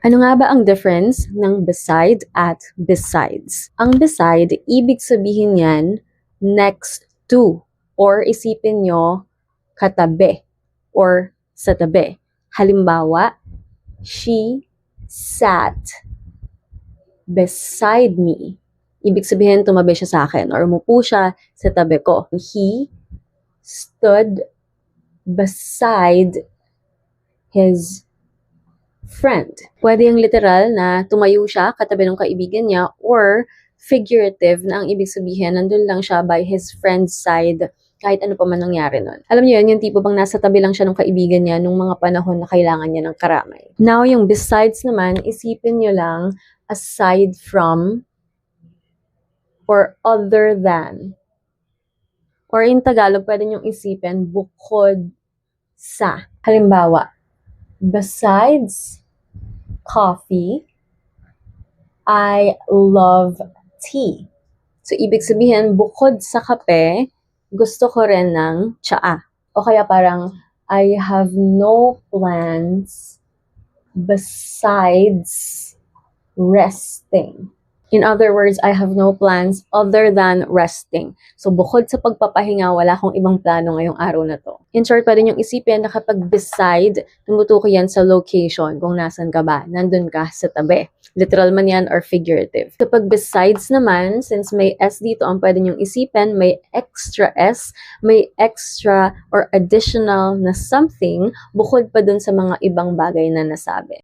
Ano nga ba ang difference ng beside at besides? Ang beside, ibig sabihin yan next to, or isipin nyo katabi or sa tabi. Halimbawa, she sat beside me. Ibig sabihin tumabi siya sa akin or umupo siya sa tabi ko. He stood beside his friend. Pwede yung literal na tumayo siya katabi ng kaibigan niya, or figurative na ang ibig sabihin nandun lang siya by his friend's side kahit ano pa man nangyari nun. Alam niyo yun, yung tipo bang nasa tabi lang siya ng kaibigan niya nung mga panahon na kailangan niya ng karamay. Now, yung besides naman, isipin niyo lang aside from or other than. Or in Tagalog, pwede niyong isipin bukod sa. Halimbawa, besides coffee, I love tea. So, ibig sabihin, bukod sa kape, gusto ko rin ng tsaa. O kaya parang, I have no plans besides resting. In other words, I have no plans other than resting. So, bukod sa pagpapahinga, wala akong ibang plano ngayong araw na to. In short, pwede niyong isipin na kapag beside, tumutukoy yan sa location, kung nasan ka ba, nandun ka sa tabi. Literal man yan or figurative. Kapag besides naman, since may S dito, ang pwede niyong isipin, may extra S, may extra or additional na something, bukod pa dun sa mga ibang bagay na nasabi.